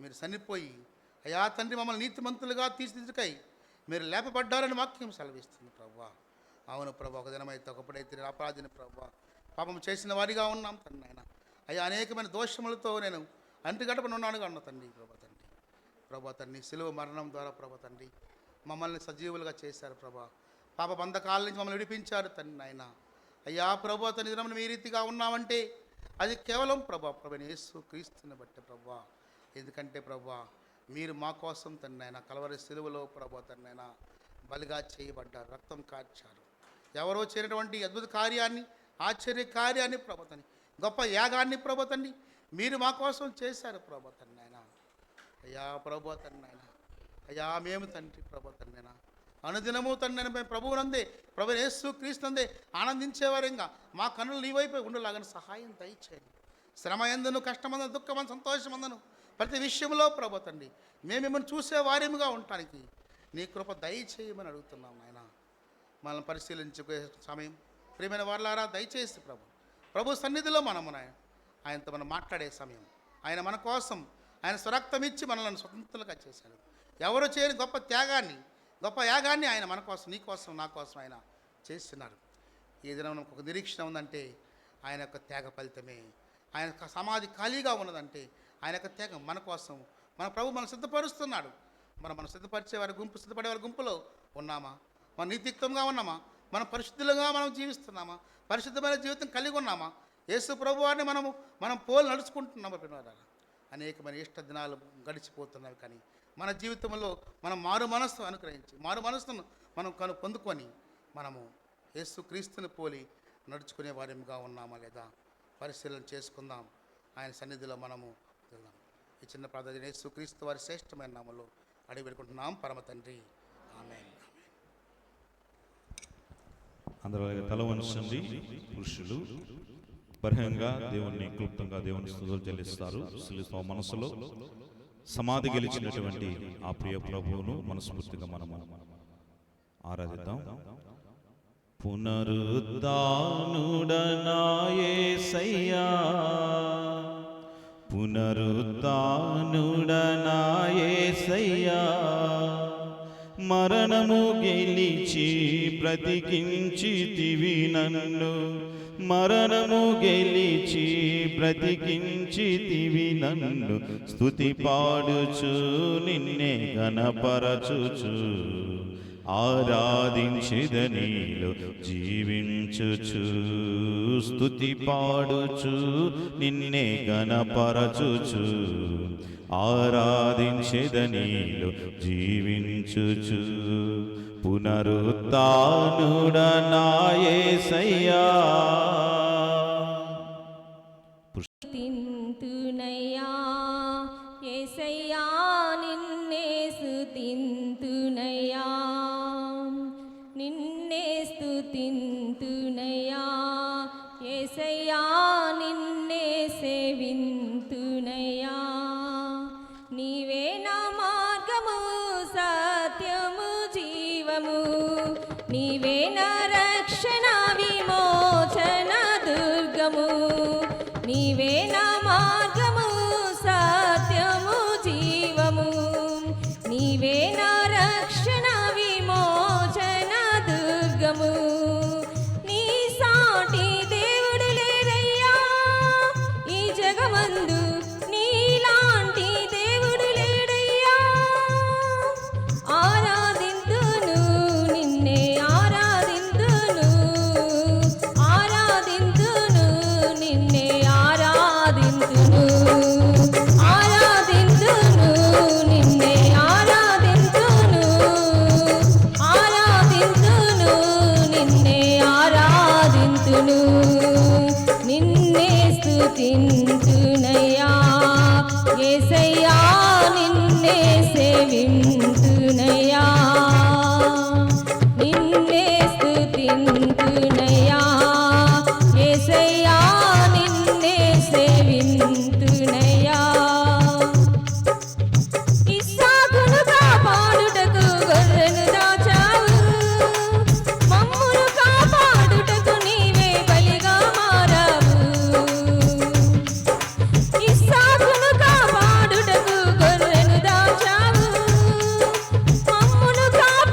మీరు చనిపోయి అయా తండ్రి మమ్మల్ని నీతిమంతులుగా తీర్చిదిద్దుకై మీరు లేపబడ్డారని వాక్యం సెలవిస్తుంది ప్రభువా. అవును ప్రభు, ఒక దినమైతే ఒకప్పుడైతే అపరాధిని ప్రభువా, పాపం చేసిన వారిగా ఉన్నాం తండ్రి నాయన. అయ్యా అనేకమైన దోషములతో నేను అంటుగడపని ఉన్నానుగా ఉన్న తండ్రి ప్రభా తండ్రి సిలువ మరణం ద్వారా ప్రభా తండ్రి మమ్మల్ని సజీవులుగా చేశారు ప్రభా. పాప బంధకాల నుంచి మమ్మల్ని విడిపించారు తండ్రి నాయన. అయ్యా ప్రభా తండ్రి దినమున ఈ రీతిగా ఉన్నామంటే అది కేవలం ప్రభువైన యేసుక్రీస్తుని బట్టి ప్రభువా. ఎందుకంటే ప్రభువా మీరు మా కోసం తండ్రి నాయన కలవరి సిలువలో ప్రభా తండ్రి నాయన బలిగా చేయబడ్డారు, రక్తం కార్చారు. ఎవరో చేయనటువంటి అద్భుత కార్యాన్ని, ఆశ్చర్య కార్యాన్ని ప్రభా తండ్రి, గొప్ప యాగాన్ని ప్రభా తండ్రి మీరు మా కోసం చేశారు ప్రభా తండ్రి నాయన. అయ్యా ప్రభా తండ్రి నాయన, అయ్యా మేము తండ్రి ప్రభా తండ్రి నాయన అనుదినము తండ్రి మేము ప్రభువునందే, ప్రభు యేసుక్రీస్తునందే ఆనందించేవారంగా మా కన్నులు నీ వైపు ఉండలాగని సహాయం దయచేయండి. శ్రమ ఎందును, కష్టమందను, దుఃఖమందు, సంతోషమందను ప్రతి విషయంలో ప్రభు తండ్రి మేము మిమ్మల్ని చూసే వార్యముగా ఉండటానికి నీ కృప దయచేయమని అడుగుతున్నాం నాయన. మనల్ని పరిశీలించుకునే సమయం ప్రియమైన వారులారా దయచేసి ప్రభు సన్నిధిలో మనము ఆయనతో మనం మాట్లాడే సమయం, ఆయన మన కోసం ఆయన స్వరక్తం ఇచ్చి మనల్ని స్వతంత్రులుగా చేశాడు. ఎవరు చేయని గొప్ప త్యాగాన్ని, గొప్ప యాగాన్ని ఆయన మన కోసం, నీ కోసం, నా కోసం ఆయన చేస్తున్నాడు. ఈ దినం ఒక నిరీక్షణ ఉందంటే ఆయన యొక్క త్యాగ ఫలితమే. ఆయన సమాధి ఖాళీగా ఉన్నదంటే ఆయన యొక్క త్యాగం మన కోసం, మన ప్రభు మనం సిద్ధపరుస్తున్నాడు. మనం సిద్ధపరిచే వారి గుంపు, సిద్ధపడే వారి గుంపులో ఉన్నామా? మనం నీతియుక్తంగా ఉన్నామా? మనం పరిశుద్ధులుగా మనం జీవిస్తున్నామా? పరిశుద్ధమైన జీవితం కలిగి ఉన్నామా? యేసు ప్రభు వారిని మనం పోలు నడుచుకుంటున్నామా? పిల్లవారా, అనేకమైన ఇష్ట దినాలు గడిచిపోతున్నవి, కానీ మన జీవితంలో మనం మారు మనస్సు అనుగ్రహించి, మారు మనస్సును మనం పొందుకొని మనము యేసు క్రీస్తుని పోలి నడుచుకునే వారిగా ఉన్నామా లేదా పరిశీలన చేసుకుందాం. ఆయన సన్నిధిలో మనము వెళ్దాం. ఈ చిన్న ప్రార్థన యేసు క్రీస్తు వారి శ్రేష్టమైన నామములో అడిగి పెట్టుకుంటున్నాం పరమ తండ్రి, ఆమేన్. అందరూ తల వంచండి. పురుషులు బహిరంగంగా దేవుణ్ణి, క్లుప్తంగా దేవుని స్తుతులు చెల్లిస్తారు. మనసులో సమాధి గెలిచినటువంటి ఆ ప్రియ ప్రభువును మనస్ఫూర్తిగా మనము ఆరాధిద్దాం. పునరుద్ధానుడనా యేసయ్యా, పునరుద్ధానుడనా యేసయ్యా, మరణము గెలిచి బ్రతికించితివి నన్ను, మరణము గెలిచి బ్రతికించితివి నన్ను, స్తుతి పాడుచు నిన్నే గణపరచుచు, ఆరాధించెదనీలో జీవించుచు, స్తుతి పాడుచు నిన్నే గణపరచుచు, ఆరాధించెదనీలో జీవించుచు. పునరుత్థానుడనా యేసయ్యా, స్తుతింతునయ్యా యేసయ్యా, నిన్నే స్తుతింతునయ్యా, నిన్నే స్తుతింతునయ్యా యేసయ్యా, నిన్నే సేవింతునయ్యా. నీవే నా మార్గము, సత్యము, జీవము, నీవే నా రక్షణ, విమోచన దుర్గము, నీవే నా మార్గము, సత్యము, జీవము, నీవే నా రక్షణ, విమోచన దుర్గము. నీ సాటి దేవుడు లేరయ్యా ఈ జగమందు, నీలాంటి దేవుడు లేడయ్యా. ఆరాధింతును నిన్నే, ఆరాధింతును, ఆరాధింతును నిన్నే, ఆరాధింతును, ఆరాధింతును నిన్నే, ఆరాధింతును, ఆరాధింతును నిన్నే, ఆరాధింతును, నిన్నే స్తుతింతునయ్యా యేసయ్యా, నిన్నే సేవింతునయ్యా, నిన్నే స్తుతింతునయ్యా యేసయ్యా, నిన్నే సేవింతునయ్యా. ఇస్సాకును కాపాడుటకు గొర్రెను దాచావు, మమ్మును కాపాడుటకు నీవే బలిగా మారావు. ఇస్సాకును కాపాడుటకు గొర్రెను దాచావు, మమ్మును కాపాడుటకు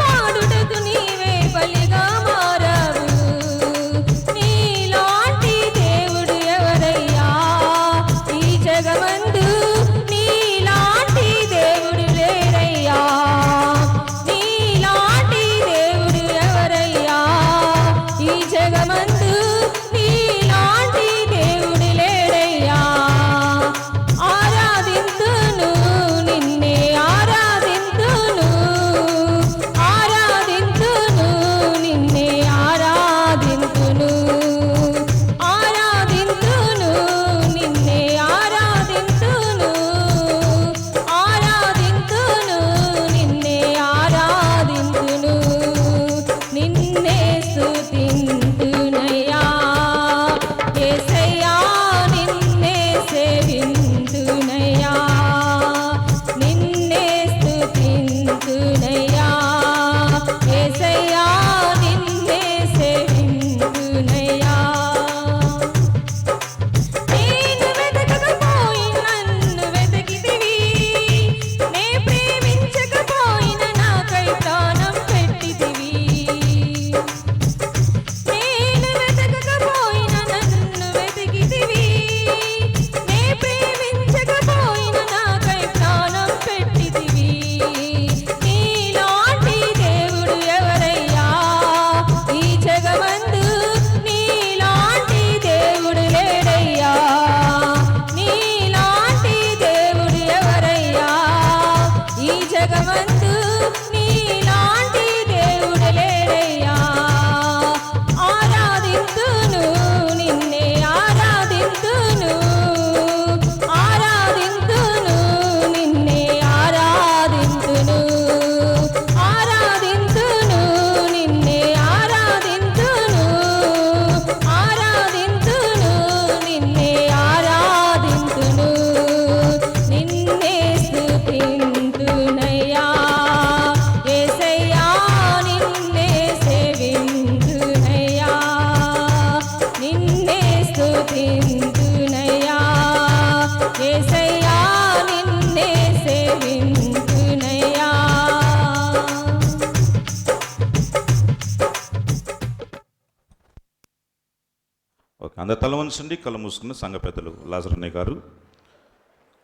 అందరు తల వంచండి, కళ్ళు మూసుకున్న సంఘ పెద్దలు లాజరన్నయ్య గారు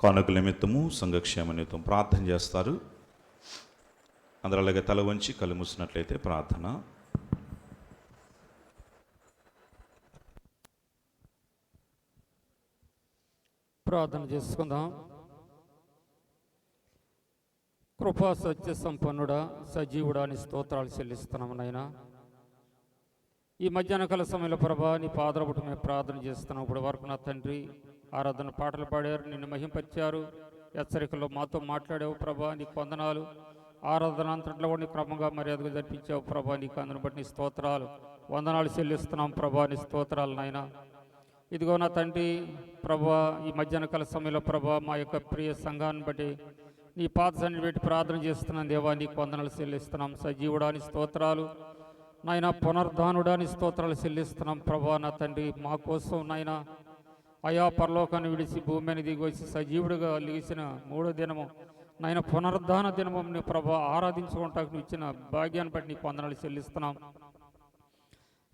కానుకల నిమిత్తము సంఘక్షేమ నిమిత్తం ప్రార్థన చేస్తారు. అందరూ అలాగే తల వంచి కళ్ళు మూసినట్లయితే ప్రార్థన. ప్రార్థన చేసుకుందాం. కృపా సత్య సంపన్నుడా, సజీవుడా అని స్తోత్రాలు చెల్లిస్తున్నాము నాయన. ఈ మధ్యాహ్న కాల సమయంలో ప్రభా నీ పాదరబుట మేము ప్రార్థన చేస్తున్నాం. ఇప్పుడు వరకు నా తండ్రి ఆరాధన పాటలు పాడారు, నిన్ను మహింపరిచారు, హెచ్చరికల్లో మాతో మాట్లాడావు ప్రభా, నీకు వందనాలు. ఆరాధన అంతట్లో కూడా నీ క్రమంగా మర్యాదగా జరిపించావు ప్రభా, నీకు అందుని బట్టి నీ స్తోత్రాలు వందనాలు చెల్లిస్తున్నాం ప్రభా, నీ స్తోత్రాలు నాయన. ఇదిగో నా తండ్రి ప్రభా, ఈ మధ్యాహ్న కాల సమయంలో ప్రభా మా యొక్క ప్రియ సంఘాన్ని బట్టి నీ పాద సన్నిధిని పెట్టి ప్రార్థన చేస్తున్నాం దేవా, నీకు వందనాలు చెల్లిస్తున్నాం. సజీవుడాని స్తోత్రాలు నాయన, పునరుద్ధానుడాని స్తోత్రాలు చెల్లిస్తున్నాం ప్రభా. నా తండ్రి మా కోసం నాయన అయా పరలోకాన్ని విడిచి భూమి మీద దిగి వచ్చి సజీవుడిగా లేచిన మూడో దినము నాయన పునరుద్ధాన దినము నీ ప్రభా ఆరాధించుకుంటాకు నువ్వు ఇచ్చిన భాగ్యాన్ని బట్టి నీకు వందనాలు చెల్లిస్తున్నాం.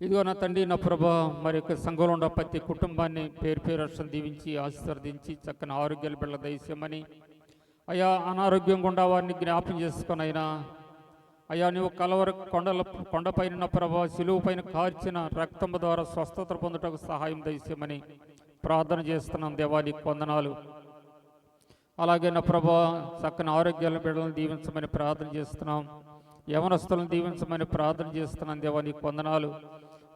ఇదిగో నా తండ్రి నా ప్రభా, మరి యొక్క సంఘంలో ఉన్న ప్రతి కుటుంబాన్ని పేరు పేరు రక్షణ దీవించి ఆశీర్వదించి చక్కని ఆరోగ్యాలు బిడ్డల దయచేయమని, అయా అనారోగ్యంగా ఉండా వారిని జ్ఞాపం చేసుకొని అయినా అయ్యా నువ్వు కలవర కొండపైన ప్రభా శిలువు పైన కార్చిన రక్తం ద్వారా స్వస్థత పొందుటకు సహాయం దయచేయమని ప్రార్థన చేస్తున్నాం దేవా, నీకు వందనాలు. అలాగే నా ప్రభా చక్కని ఆరోగ్యాల బిడ్డలను దీవించమని ప్రార్థన చేస్తున్నాం. యవనస్తులను దీవించమని ప్రార్థన చేస్తున్నాం దేవా, నీకు వందనాలు.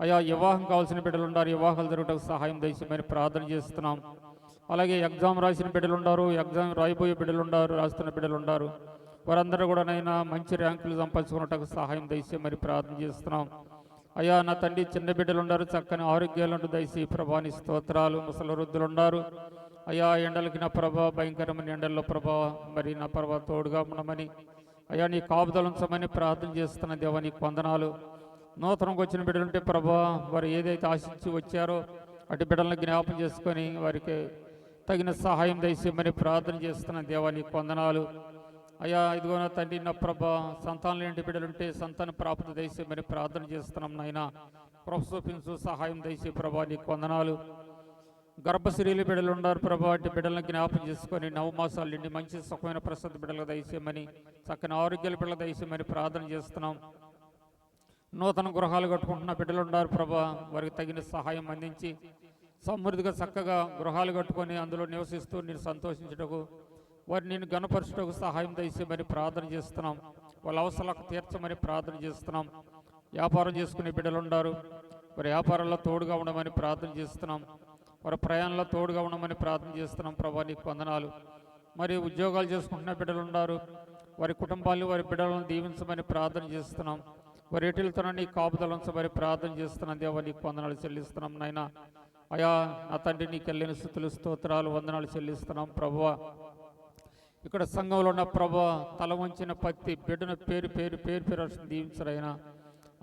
అయా వివాహం కావాల్సిన బిడ్డలు ఉన్నారు, వివాహాలు జరగటకు సహాయం దయచేయమని ప్రార్థన చేస్తున్నాం. అలాగే ఎగ్జామ్ రాసిన బిడ్డలు ఉన్నారు, ఎగ్జామ్ రాయిపోయే బిడ్డలు ఉన్నారు, రాస్తున్న బిడ్డలు ఉన్నారు, వారందరూ కూడా నైనా మంచి ర్యాంకులు సంపాదించుకున్నట్టుకు సహాయం దయచేయమని ప్రార్థన చేస్తున్నాం. అయ్యా నా తండ్రి చిన్న బిడ్డలు ఉన్నారు, చక్కని ఆరోగ్యాలను దయచేసి ప్రభా నీ స్తోత్రాలు. ముసలి వృద్ధులు ఉన్నారు అయ్యా, ఎండలకి నా ప్రభా భయంకరమైన ఎండల్లో ప్రభా మరి నా ప్రభా తోడుగా ఉండమని అయ్యా నీ కాపుదల ఉంచమని ప్రార్థన చేస్తున్న దేవా, నీకు వందనాలు. నూతనంగా వచ్చిన బిడ్డలుంటే ప్రభా వారు ఏదైతే ఆశించి వచ్చారో అటు బిడ్డలను జ్ఞాపం చేసుకొని వారికి తగిన సహాయం దయచేయమని ప్రార్థన చేస్తున్న దేవా, నీకు వందనాలు. అయ్యా ఇదిగో నా తండ్రి నా ప్రభా సంతానం లేని బిడ్డలుంటే సంతాన ప్రాప్తి దయచేయమని ప్రార్థన చేస్తున్నాం నాయన. కృప చూపించు, సహాయం దయచే ప్రభా, నీకు వందనాలు. గర్భశ్రీలు బిడ్డలు ఉన్నారు ప్రభా, అటు బిడ్డలను జ్ఞాపం చేసుకొని నవమాసాల నుండి మంచి సుఖమైన ప్రసిద్ధ బిడ్డలకు దయచేయమని, చక్కని ఆరోగ్యాల బిడ్డలు దయచేయమని ప్రార్థన చేస్తున్నాం. నూతన గృహాలు కట్టుకుంటున్న బిడ్డలు ఉన్నారు ప్రభా, వారికి తగిన సహాయం అందించి సమృద్ధిగా చక్కగా గృహాలు కట్టుకొని అందులో నివసిస్తూ నేను సంతోషించుటకు వారి నేను గణపరచుటకు సహాయం దయచేయమని ప్రార్థన చేస్తున్నాం. వాళ్ళ అవసరాలకు తీర్చమని ప్రార్థన చేస్తున్నాం. వ్యాపారం చేసుకునే బిడ్డలు ఉన్నారు, వారి వ్యాపారాల్లో తోడుగా ఉండమని ప్రార్థన చేస్తున్నాం. వారి ప్రయాణంలో తోడుగా ఉండమని ప్రార్థన చేస్తున్నాం ప్రభా, నీకు వందనాలు. మరి ఉద్యోగాలు చేసుకుంటున్న బిడ్డలు ఉన్నారు, వారి కుటుంబాలు వారి బిడ్డలను దీవించమని ప్రార్థన చేస్తున్నాం. వారి ఎటులతో నీ కాపుదల ఉంచమని ప్రార్థన చేస్తున్నాం దేవా, నీకు వందనాలు చెల్లిస్తున్నాం నాయన. అయా నా తండ్రి నీకు వెళ్ళిన స్థుతులు స్తోత్రాలు వందనాలు చెల్లిస్తున్నాం ప్రభువా. ఇక్కడ సంఘంలో ఉన్న ప్రభా తల వంచిన ప్రతి బిడ్డను పేరు పేరు పేరు పేరు దీవించరైనా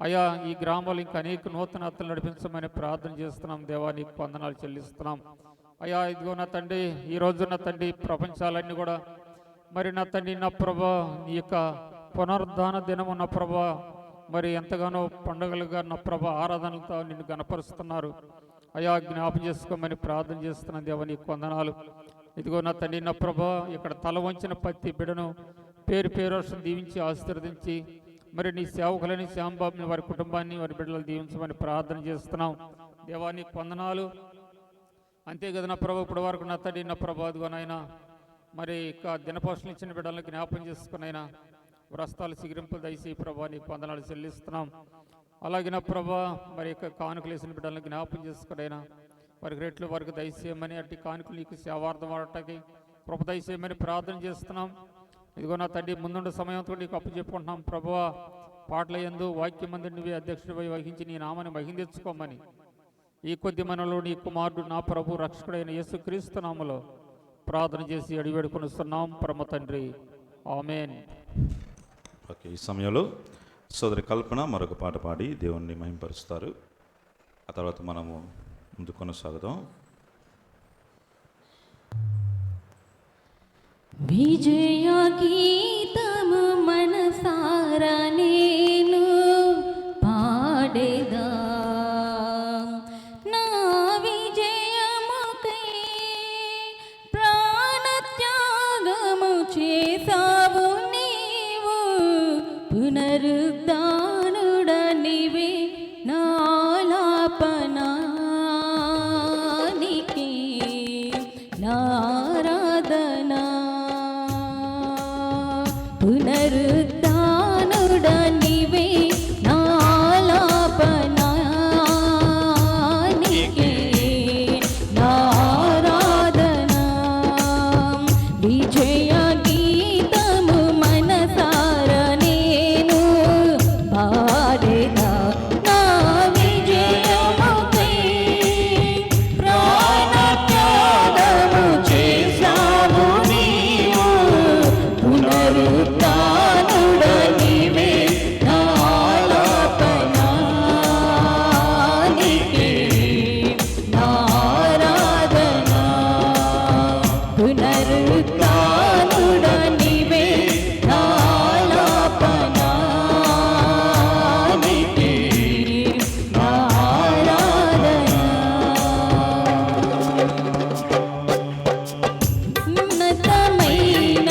అయా ఈ గ్రామాలు ఇంకా అనేక నూతన అత్తలు నడిపించమని ప్రార్థన చేస్తున్నాం దేవా, నీకు వందనాలు చెల్లిస్తున్నాం. అయా ఇదిగో నా తండ్రి ఈ రోజు నా తండ్రి ప్రపంచాలన్నీ కూడా మరి నా తండ్రి నా ప్రభా నీ యొక్క పునరుద్ధాన దినం ఉన్న ప్రభా మరి ఎంతగానో పండుగలుగా నా ప్రభా ఆరాధనలతో నిన్ను గణపరుస్తున్నారు. అయా జ్ఞాపం చేసుకోమని ప్రార్థన చేస్తున్నాం దేవా, నీకు వందనాలు. ఇదిగో నా తండ్రి నా ప్రభా ఇక్కడ తల వంచిన ప్రతి బిడ్డను పేరు పేరు దీవించి ఆశీర్వదించి మరి నీ సేవకులని శ్యాంబాబుని వారి కుటుంబాన్ని వారి బిడ్డలు దీవించమని ప్రార్థన చేస్తున్నాం దేవా, నీకు వందనాలు. అంతే కదా నా ప్రభా ఇప్పుడు వరకు నా తండ్రి నా ప్రభా అదిగోనైనా మరి ఇక దినపోషణ ఇచ్చిన బిడ్డలను జ్ఞాపం చేసుకునైనా వ్రస్తాలు సిగిరింపులు దయచేసి ప్రభా, నీకు వందనాలు చెల్లిస్తున్నాం. అలాగే నా ప్రభా మరి ఇక కానుకలు వేసిన బిడ్డలను జ్ఞాపం చేసుకునైనా వారికి రేట్లు వారికి దయచేయమని అట్టి కానుకలు నీకు సేవార్థం వాడటానికి కృప దయచేయమని ప్రార్థన చేస్తున్నాం. ఇదిగో నా తండ్రి ముందుండే సమయంతో నీకు అప్పు చెప్పుకుంటున్నాం ప్రభువా. పాటల యందు వాక్యం మంది నువ్వే అధ్యక్షుడిపై వహించి నీ నామాన్ని మహిందెచ్చుకోమని ఈ కొద్ది మనలో నీ కుమారుడు నా ప్రభు రక్షకుడైన యేసుక్రీస్తు నామములో ప్రార్థన చేసి అడివేడుకొనిస్తున్నాం పరమ తండ్రి, ఆమేన్. ఓకే, ఈ సమయంలో సోదరి కల్పన మరొక పాట పాడి దేవుణ్ణి మహింపరుస్తారు. ఆ తర్వాత మనము ముందు కొనసాగుదాం. విజయ గీతము మనసారా నేను పాడేదా, నా విజయ చేసావు నీవు, పునరుద్ధానుడ నీవే నాలాపనానికి నారాధనా. పునరుద్ధానుడ నీవే నాలాపనానికి నారాధనా. విజయ గీతము మనసార నేను పాడేదా, నా విజయముకై ప్రాణత్యాగము చేసావు నీవు, పునరుద్ధానుడ నీవే నాలాపనానికి నారాధనా. పునరుద్ధానుడ నీవే నాలాపనానికి నారాధనా. ఉన్నతమైన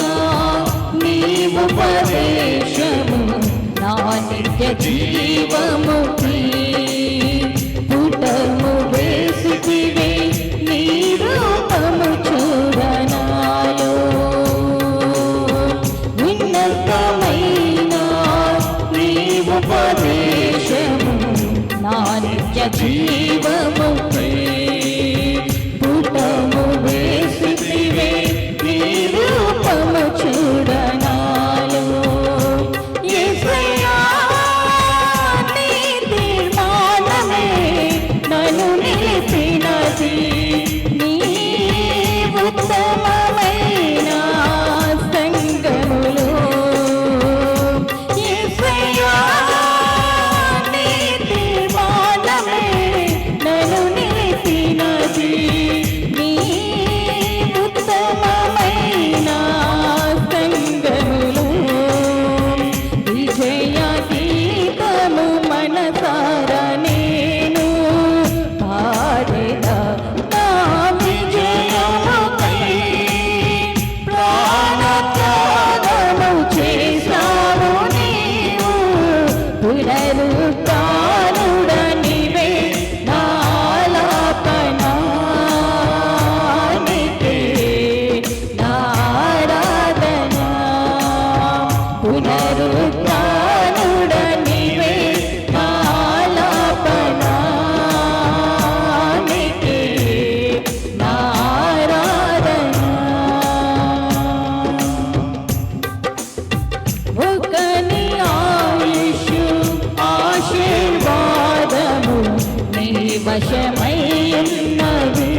నీవుపదేశము నా నిత్య జీవముకి పుటము వేసితివే నీ రూపము చూడనాలో. ఉన్నతమైన నీవుపదేశము నా నిత్య జీవముకి పుటము వేసితివే నీ రూపము చూడనాలో. యేసయ్యా, నీ తీర్మానమే నన్ను నిలిపినది, నీ ఉత్తమమైన సంగములో. యేసయ్యా, నీ తీర్మానమే నన్ను నిలిపినది, నీ ఉత్తమమైన సంగములో. విజయ గీతము మనసార నేను పాడేదా, నా విజయముకై ప్రాణత్యాగము చేసావు నీవు, పునరుద్ధానుడ నీవే నాలాపనానికి నారాధనా. పునరుద్ధానుడ నీవే నాలాపనానికి నారాధనా. ఒకని ఆయుషు ఆశీర్వాదము నీ వశమై ఉన్నది,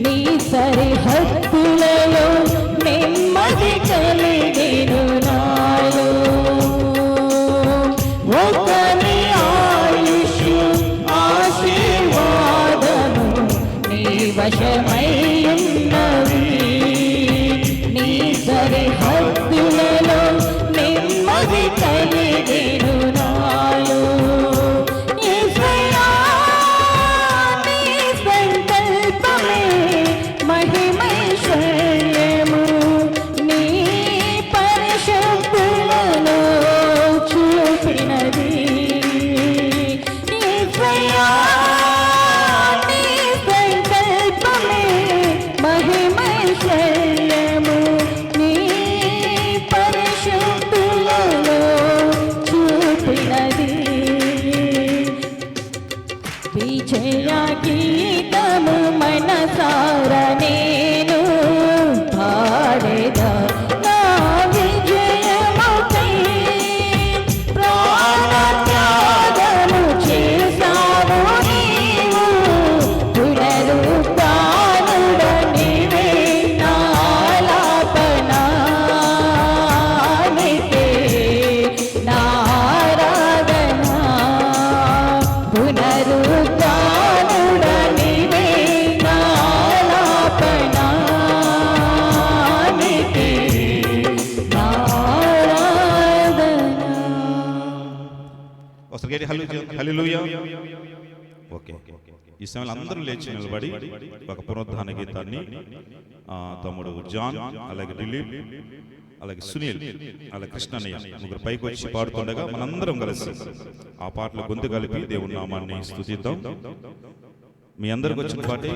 నీ సరిహద్దులలో నెమ్మది కలిగెను నాలో. ఒకని ఆయుషు ఆశీర్వాదము నీ వశమై ఉన్నది, నీ సరిహద్దులలో నెమ్మది కలిగెను నాలో. యేసయ్యా, నీ సంకల్పమే మహిమైశ్వర్యము, నీ పరిశుద్ధులలో చూపినది. యేసయ్యా, నీ సంకల్పమే మహిమైశ్వర్యము, నీ పరిశుద్ధులలో చూపినది. విజయ గీతము మనసార నేను పాడేదా, నా విజయముకై ప్రాణత్యాగము చేసావు నీవు, పునరుద్ధానుడ నీవే నాలాపనానికి నారాధనా. పునరుద్ధానుడ నీవే నాలాపనానికి నారాధనా. ఒకసారి హల్లెలూయా. ఓకే. ఈ సమయంలో అందరూ లేచి నిలబడి ఒక పునరుద్ధాన గీతాన్ని తమ్ముడు జాన్, అలాగే దిలీప్, అలాగే సునీల్, అలాగే కృష్ణన్నయ్య ముగ్గురు పైకి వచ్చి పాడుతుండగా మనందరం కలిసి ఆ పాటలు గొంతు కలిపి దేవుని నామాన్ని స్తుతిద్దాం. మీ అందరికి వచ్చిన పాటే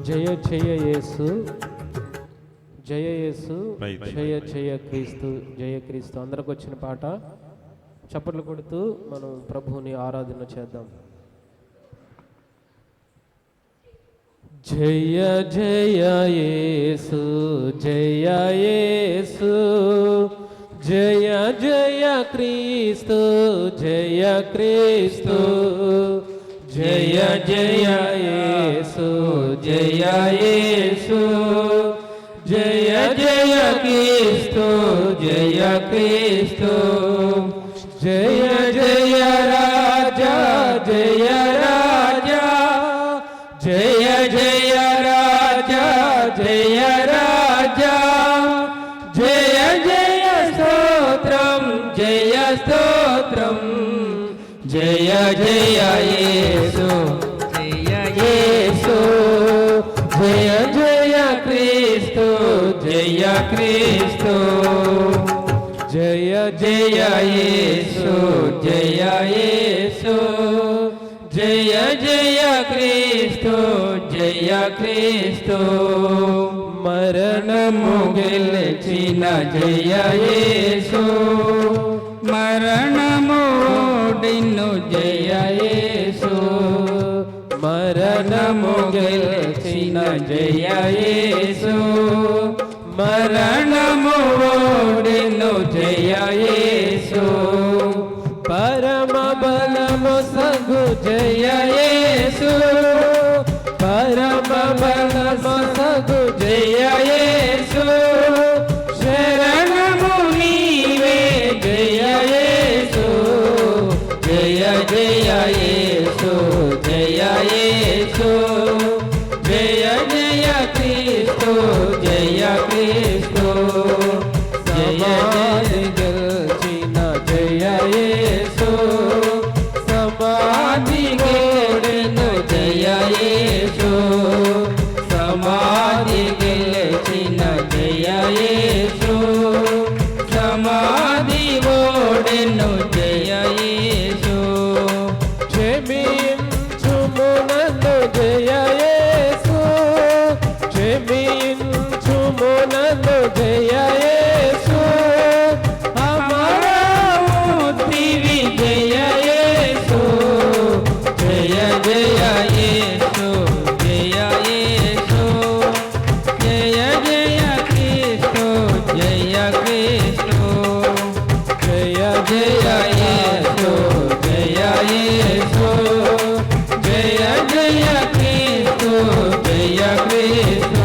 జయ జయ యేసు, జయ యేసు, జయ జయ క్రీస్తు, జయ క్రీస్తు. అందరికి వచ్చిన పాట చప్పట్లు కొడుతూ మనం ప్రభువుని ఆరాధన చేద్దాం. జయ జయ యేసు, జయ యేసు, జయ జయ క్రీస్తు, జయ క్రీస్తు, జయ జయ యేసు, జయ యేసు, జయ జయ క్రీస్తు, జయ క్రీస్తు, జయ జయ రాజా, జయ రాజా, జయ జయ రాజా, జయ రాజా, జయ జయ స్తోత్రం, జయ స్తోత్రం, జయ జయ యేసు, జయ యేసు, జయ జయ క్రీస్తు, జయ క్రీస్తు, జయ జయ యేసు, జయ యేసు, జయ జయ క్రీస్తు, జయ క్రీస్తు, మరణము గెలిచిన జయ యేసు, మరణము ఓడిను జయ యేసు, మరణము గెలిచిన జయ యేసు, మరణము ఓడిను జయ యేసు, పరమ బలము సగు జయ యేసు, పరమ బలము సగు జయ యేసు, శరణము నీవే జయ యేసు, జయ జయ యేసు, జయ యేసు, జయ జయ క్రీస్తు, జయ క్రీస్తు, జయ గెలిచిన జయ యేసు, సమాధి గెలిచెను జయ యేసు, సమాధి గెలిచిన జయ యేసు, సమాధి ఓడెను జయ యేసు, క్షమించుము నన్ను జయ యేసు, క్షమించుము నన్ను జయ యేసు, అమరమూర్తివి జయ యేసు, జయ జయ యేసు, జయ యేసు, జయ జయ క్రీస్తు, జయ క్రీస్తు, జయ జయ యేసు, జయ యేసు, జయ జయ క్రీస్తు, జయ క్రీస్తు,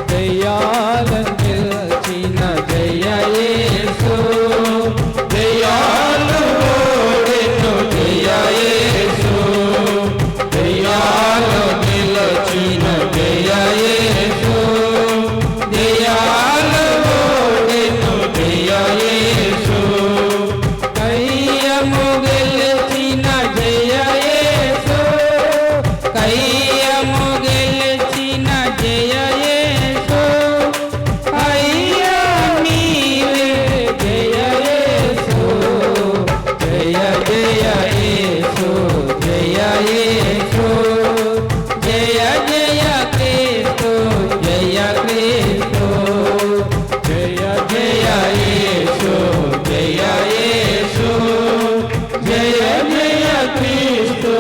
దయాలను గెలిచిన జయ యేసు, దయాలు ఓడెను జయ యేసు, దయాలు గెలిచిన జయ యేసు, దయాలు ఓడెను జయ యేసు, కయ్యము గెలిచిన జయ యేసు, కయ్యము గెలిచిన జయ యేసు, అయ్యా నీవే జయ యేసు, జయ జయ యేసు, జయ యేసు, జయ జయ క్రీస్తు, జయ క్రీస్తు, జయ జయ యేసు, జయ యేసు, జయ జయ క్రీస్తు,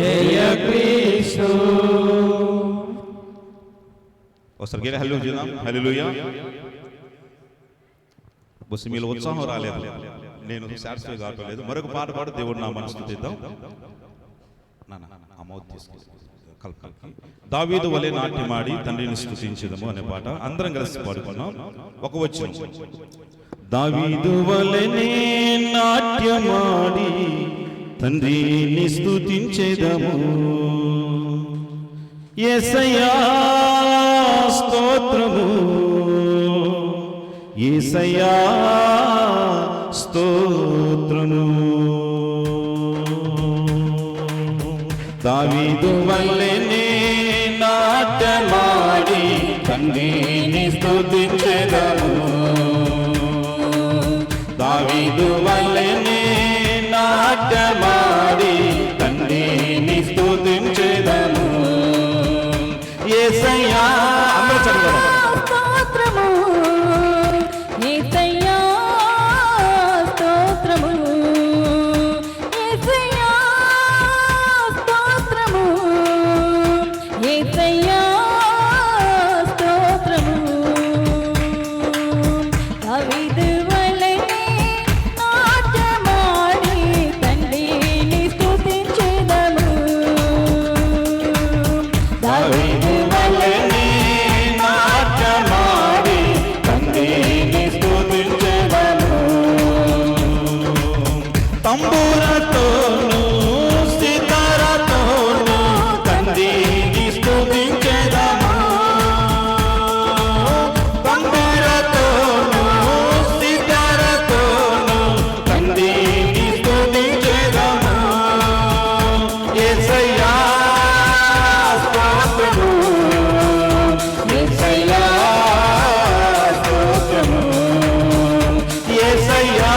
జయ క్రీస్తు. ఒకసారి గేలి హల్లు చేద్దాం. హల్లెలూయా. బస్సు మీలో ఉత్సాహం రాలేదు, నేను సాటిస్ఫై కావట్లేదు. మరొక పాట పాడు దేవుడు నా మనసు స్తుతిద్దాం. ఆ మౌత్ తీసుకెళ్ళి కల్పనకి దావీదు వలె నాట్యమాడి తండ్రిని స్తుతించుదము అనే పాట అందరం కలిసి పాడుకున్నాం. ఒక వచనం, దావీదు వలెనే నాట్యమాడి తండ్రిని స్తుతించెదము. యేసయ్యా స్తోత్రము, యేసయ్యా స్తోత్రము. దావీదు వల్లెనే నాట్యమాడి తండ్రిని స్తుతించెదము. దావీదు వల్లెనే నాట్యమాడి తండ్రిని స్తుతించెదము. యేసయ్యా అందరూ చదవండి. స్తోత్రము యేసయ్యా స్తోత్రము యేసయ్యా స్తోత్రము యేసయ్యా స్తోత్రము. దావీదు వల్లెనే నాట్యమాడి తండ్రిని స్తుతించెదము. దావీదు వల్లెనే నాట్యమాడి తండ్రిని స్తుతించెదము. తంబురతోను సితారతోను తండ్రిని స్తుతించెదము. తంబురతోను సితారతోను తండ్రిని స్తుతించెదము. యేసయ్యా స్తోత్రము, యేసయ్యా స్తోత్రము, యేసయ్యా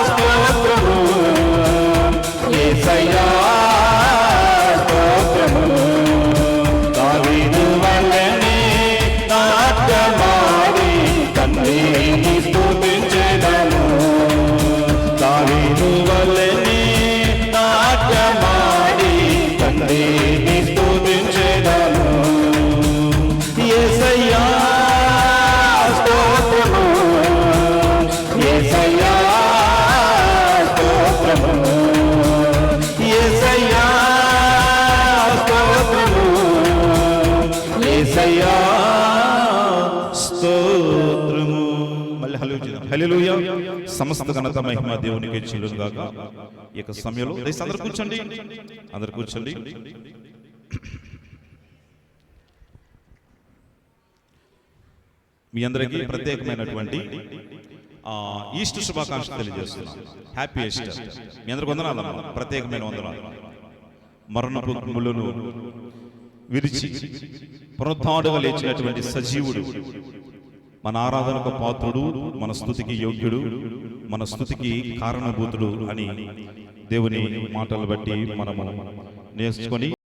స్తోత్రము, యేసయ్యా స్తోత్రము. దావీదు వల్లెనే నాట్యమాడి తండ్రిని స్తుతించెదము. దావీదు వల్లెనే నాట్యమాడి తండ్రిని స్తుతించెదము. యేసయ్యా స్తోత్రము, యేసయ్యా స్తోత్రము, యేసయ్యా స్తోత్రము, యేసయ్యా స్తోత్రము. మళ్ళీ హల్లెలూయా. సమస్త ఘనత మహిమ దేవునికి చెల్లును గాక. ఈ యొక్క సమయంలో దయచేసి అందరూ కూర్చోండి, అందరూ కూర్చోండి. మీ అందరికీ ప్రత్యేకమైనటువంటి ఈస్టర్ శుభాకాంక్షలు తెలియజేస్తున్నాం. Happy Easter. మీ అందరికి వందనాలు, ప్రత్యేకమైన వందనాలు. మరణపు ముళ్ళను విరిచి పునరుత్థానుడుగా లేచినటువంటి సజీవుడు, మన ఆరాధనకు పాత్రుడు, మన స్తుతికి యోగ్యుడు, మన స్తుతికి కారణభూతుడు అని దేవుని మాటలు బట్టి మనము నేర్చుకొని